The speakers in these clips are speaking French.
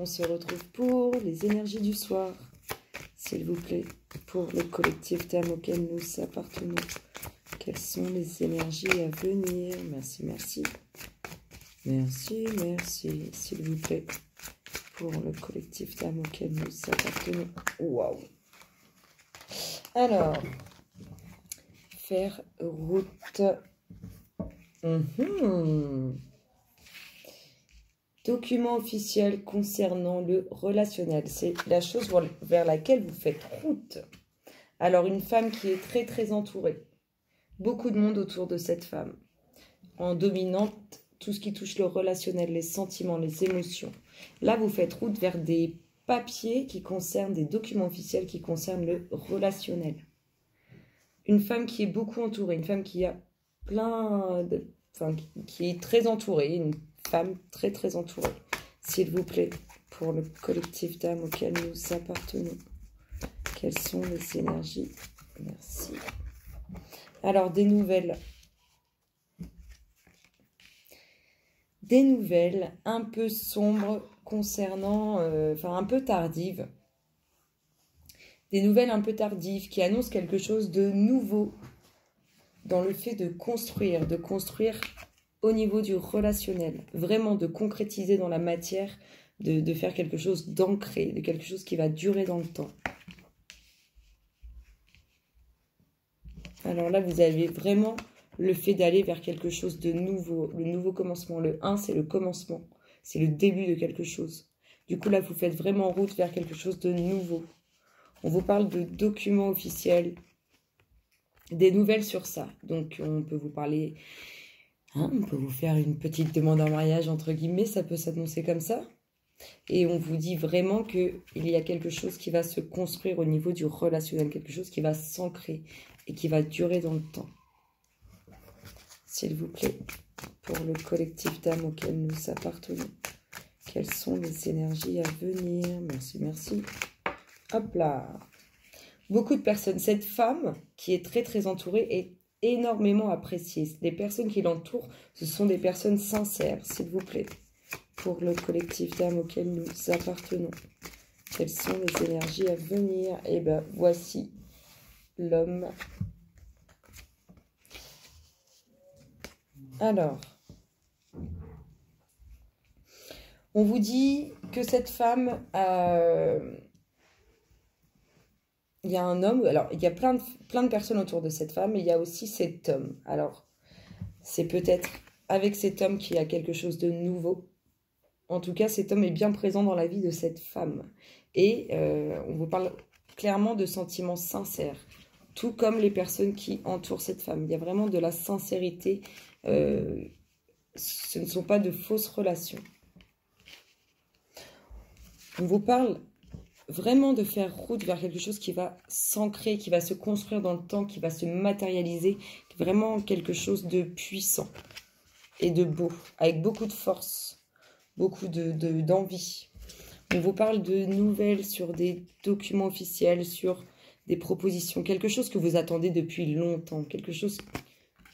On se retrouve pour les énergies du soir, s'il vous plaît, pour le collectif d'âmes auquel nous appartenons. Quelles sont les énergies à venir? Merci, merci. Merci, merci, s'il vous plaît, pour le collectif d'âmes auquel nous appartenons. Waouh! Alors, faire route. Document officiel concernant le relationnel. C'est la chose vers laquelle vous faites route. Alors, une femme qui est très, très entourée. Beaucoup de monde autour de cette femme. En dominante, tout ce qui touche le relationnel, les sentiments, les émotions. Là, vous faites route vers des papiers qui concernent, des documents officiels qui concernent le relationnel. Une femme qui est beaucoup entourée, une femme qui a plein de... Enfin, qui est très entourée, une femme très très entourée. S'il vous plaît, pour le collectif d'âmes auquel nous appartenons. Quelles sont les énergies? Merci. Alors, des nouvelles. Des nouvelles un peu sombres concernant... enfin, un peu tardives. Des nouvelles un peu tardives qui annoncent quelque chose de nouveau dans le fait de construire au niveau du relationnel. Vraiment de concrétiser dans la matière, de faire quelque chose d'ancré, de quelque chose qui va durer dans le temps. Alors là, vous avez vraiment le fait d'aller vers quelque chose de nouveau, le nouveau commencement. Le 1, c'est le commencement, c'est le début de quelque chose. Du coup, là, vous faites vraiment en route vers quelque chose de nouveau. On vous parle de documents officiels, des nouvelles sur ça. Donc, on peut vous parler, hein, on peut vous faire une petite demande en mariage, entre guillemets, ça peut s'annoncer comme ça. Et on vous dit vraiment qu'il y a quelque chose qui va se construire au niveau du relationnel, quelque chose qui va s'ancrer et qui va durer dans le temps. S'il vous plaît, pour le collectif d'âmes auquel nous appartenons. Quelles sont les énergies à venir? Merci, merci. Hop là. Beaucoup de personnes. Cette femme qui est très très entourée est énormément appréciée. Les personnes qui l'entourent, ce sont des personnes sincères, s'il vous plaît. Pour le collectif d'âmes auquel nous appartenons. Quelles sont les énergies à venir? Eh bien, voici l'homme. Alors, on vous dit que cette femme... il y a un homme, alors il y a plein de personnes autour de cette femme, et il y a aussi cet homme. Alors, c'est peut-être avec cet homme qu'il y a quelque chose de nouveau. En tout cas, cet homme est bien présent dans la vie de cette femme. Et on vous parle clairement de sentiments sincères, tout comme les personnes qui entourent cette femme. Il y a vraiment de la sincérité. Ce ne sont pas de fausses relations. On vous parle vraiment de faire route vers quelque chose qui va s'ancrer, qui va se construire dans le temps, qui va se matérialiser. Vraiment quelque chose de puissant et de beau, avec beaucoup de force, beaucoup d'envie. On vous parle de nouvelles sur des documents officiels, sur des propositions, quelque chose que vous attendez depuis longtemps, quelque chose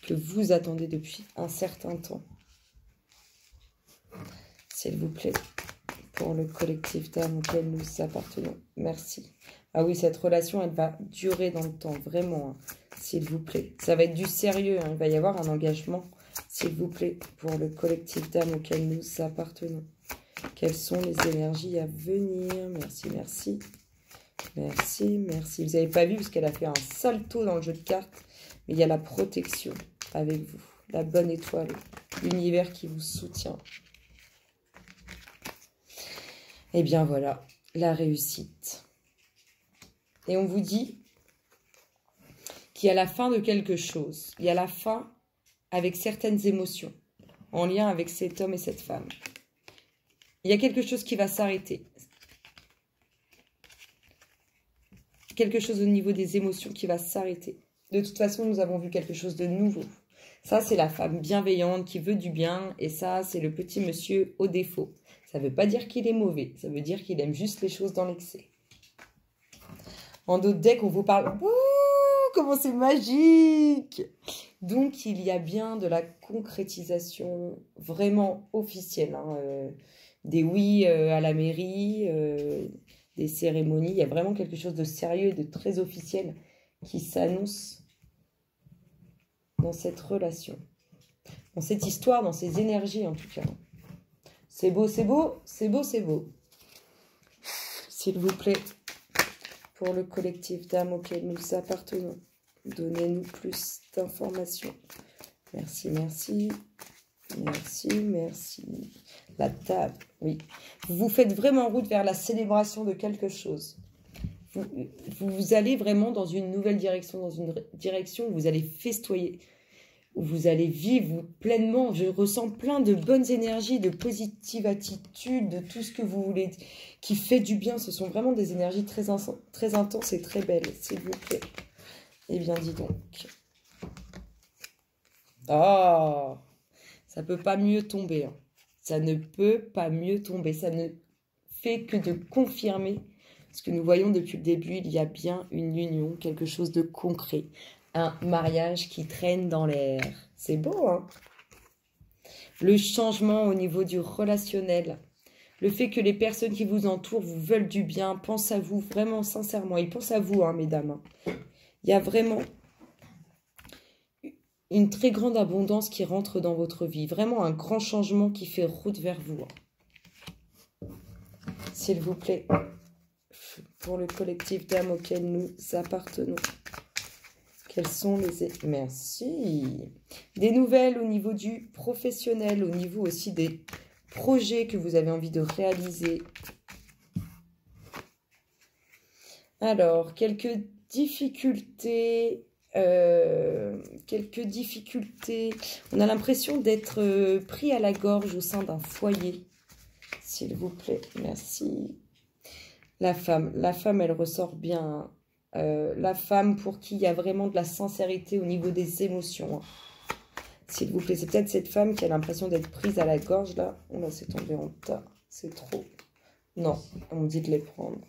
que vous attendez depuis un certain temps. S'il vous plaît, pour le collectif d'âmes auquel nous appartenons. Merci. Ah oui, cette relation, elle va durer dans le temps, vraiment, hein, s'il vous plaît. Ça va être du sérieux, hein, il va y avoir un engagement, s'il vous plaît, pour le collectif d'âmes auquel nous appartenons. Quelles sont les énergies à venir? Merci, merci. Merci, merci. Vous n'avez pas vu parce qu'elle a fait un salto dans le jeu de cartes, mais il y a la protection avec vous, la bonne étoile, l'univers qui vous soutient. Et bien voilà, la réussite. Et on vous dit qu'il y a la fin de quelque chose. Il y a la fin avec certaines émotions, en lien avec cet homme et cette femme. Il y a quelque chose qui va s'arrêter. Quelque chose au niveau des émotions qui va s'arrêter. De toute façon, nous avons vu quelque chose de nouveau. Ça, c'est la femme bienveillante qui veut du bien. Et ça, c'est le petit monsieur au défaut. Ça ne veut pas dire qu'il est mauvais. Ça veut dire qu'il aime juste les choses dans l'excès. En d'autres decks, on vous parle... Ouh, comment c'est magique! Donc, il y a bien de la concrétisation vraiment officielle. Hein. des oui à la mairie, des cérémonies. Il y a vraiment quelque chose de sérieux et de très officiel qui s'annonce dans cette relation, dans cette histoire, dans ces énergies en tout cas. C'est beau, c'est beau, c'est beau, c'est beau. S'il vous plaît, pour le collectif d'âmes auquel nous appartenons, donnez-nous plus d'informations. Merci, merci. Merci, merci. La table, oui. Vous faites vraiment en route vers la célébration de quelque chose. Vous allez vraiment dans une nouvelle direction, dans une direction où vous allez festoyer, où vous allez vivre pleinement. Je ressens plein de bonnes énergies, de positive attitude, de tout ce que vous voulez, qui fait du bien. Ce sont vraiment des énergies très intenses et très belles, s'il vous plaît. Eh bien, dis donc. Oh, ça ne peut pas mieux tomber. Hein. Ça ne peut pas mieux tomber. Ça ne fait que de confirmer ce que nous voyons depuis le début. Il y a bien une union, quelque chose de concret. Un mariage qui traîne dans l'air. C'est beau, hein? Le changement au niveau du relationnel. Le fait que les personnes qui vous entourent vous veulent du bien, pensent à vous vraiment sincèrement. Ils pensent à vous, hein, mesdames. Il y a vraiment une très grande abondance qui rentre dans votre vie. Vraiment un grand changement qui fait route vers vous. S'il vous plaît, pour le collectif d'âmes auquel nous appartenons. Quelles sont les... Merci. Des nouvelles au niveau du professionnel, au niveau aussi des projets que vous avez envie de réaliser. Alors, quelques difficultés. On a l'impression d'être pris à la gorge au sein d'un foyer. S'il vous plaît, merci. La femme, elle ressort bien. La femme pour qui il y a vraiment de la sincérité au niveau des émotions. Hein. S'il vous plaît, c'est peut-être cette femme qui a l'impression d'être prise à la gorge, là. On va s'est tombé en tas. C'est trop. Non, on me dit de les prendre.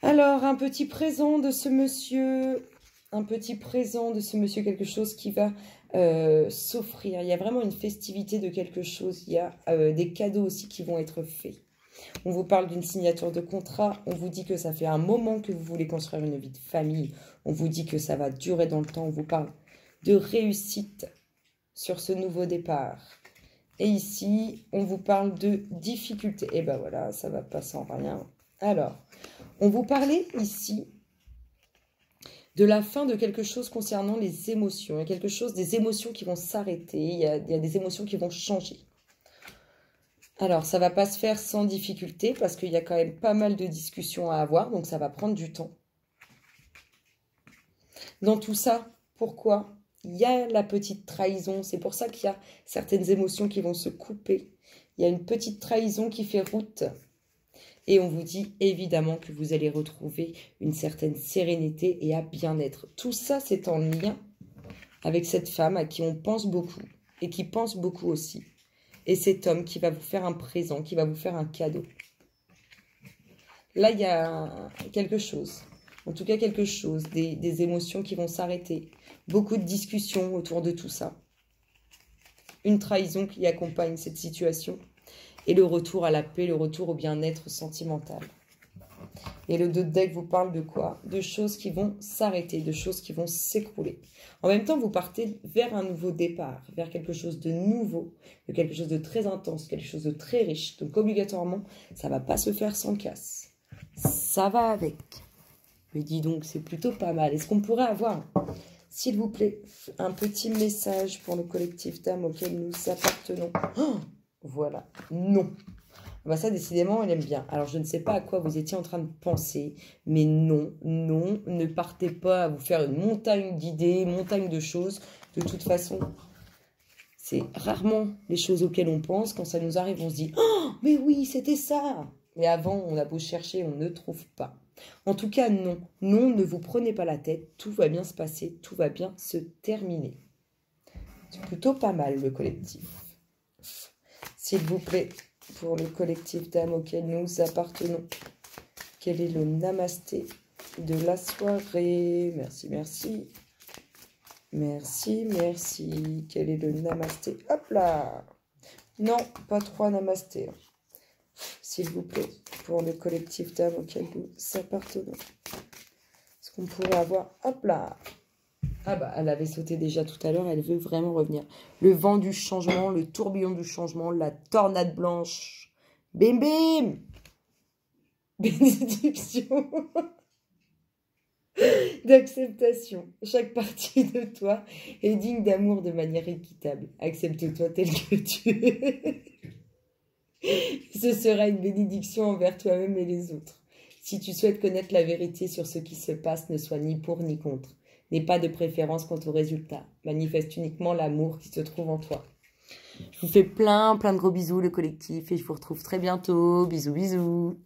Alors, un petit présent de ce monsieur... Un petit présent de ce monsieur, quelque chose qui va s'offrir. Il y a vraiment une festivité de quelque chose. Il y a des cadeaux aussi qui vont être faits. On vous parle d'une signature de contrat. On vous dit que ça fait un moment que vous voulez construire une vie de famille. On vous dit que ça va durer dans le temps. On vous parle de réussite sur ce nouveau départ. Et ici, on vous parle de difficulté. Et ben voilà, ça va pas sans rien. Alors, on vous parlait ici de la fin de quelque chose concernant les émotions. Il y a quelque chose, des émotions qui vont s'arrêter. Il y a des émotions qui vont changer. Alors, ça ne va pas se faire sans difficulté parce qu'il y a quand même pas mal de discussions à avoir. Donc, ça va prendre du temps. Dans tout ça, pourquoi? Il y a la petite trahison. C'est pour ça qu'il y a certaines émotions qui vont se couper. Il y a une petite trahison qui fait route. Et on vous dit évidemment que vous allez retrouver une certaine sérénité et un bien-être. Tout ça, c'est en lien avec cette femme à qui on pense beaucoup et qui pense beaucoup aussi. Et cet homme qui va vous faire un présent, qui va vous faire un cadeau. Là, il y a quelque chose. En tout cas, quelque chose. Des émotions qui vont s'arrêter. Beaucoup de discussions autour de tout ça. Une trahison qui accompagne cette situation. Et le retour à la paix, le retour au bien-être sentimental. Et le 2 de deck vous parle de quoi? De choses qui vont s'arrêter, de choses qui vont s'écrouler. En même temps, vous partez vers un nouveau départ, vers quelque chose de nouveau, de quelque chose de très intense, quelque chose de très riche. Donc obligatoirement, ça ne va pas se faire sans casse. Ça va avec. Mais dis donc, c'est plutôt pas mal. Est-ce qu'on pourrait avoir, s'il vous plaît, un petit message pour le collectif d'âmes auquel nous appartenons? Oh, voilà, non. Bah ça, décidément, elle aime bien. Alors, je ne sais pas à quoi vous étiez en train de penser, mais non, non, ne partez pas à vous faire une montagne d'idées, montagne de choses. De toute façon, c'est rarement les choses auxquelles on pense. Quand ça nous arrive, on se dit « Oh, mais oui, c'était ça !» Mais avant, on a beau chercher, on ne trouve pas. En tout cas, non. Non, ne vous prenez pas la tête. Tout va bien se passer, tout va bien se terminer. C'est plutôt pas mal, le collectif. S'il vous plaît, pour le collectif d'âmes auquel nous appartenons, quel est le namasté de la soirée? Merci, merci. Merci, merci. Quel est le namasté? Hop là! Non, pas 3 namastés. s'il vous plaît, pour le collectif d'âmes auquel vous appartenez. Est-ce qu'on pourrait avoir... Hop là! Ah bah, elle avait sauté déjà tout à l'heure, elle veut vraiment revenir. Le vent du changement, le tourbillon du changement, la tornade blanche. Bim bim! Bénédiction d'acceptation. Chaque partie de toi est digne d'amour de manière équitable. Accepte-toi tel que tu es. Ce sera une bénédiction envers toi-même et les autres. Si tu souhaites connaître la vérité sur ce qui se passe, ne sois ni pour ni contre. N'aie pas de préférence quant au résultat. Manifeste uniquement l'amour qui se trouve en toi. Je vous fais plein de gros bisous, le collectif, et je vous retrouve très bientôt. Bisous, bisous.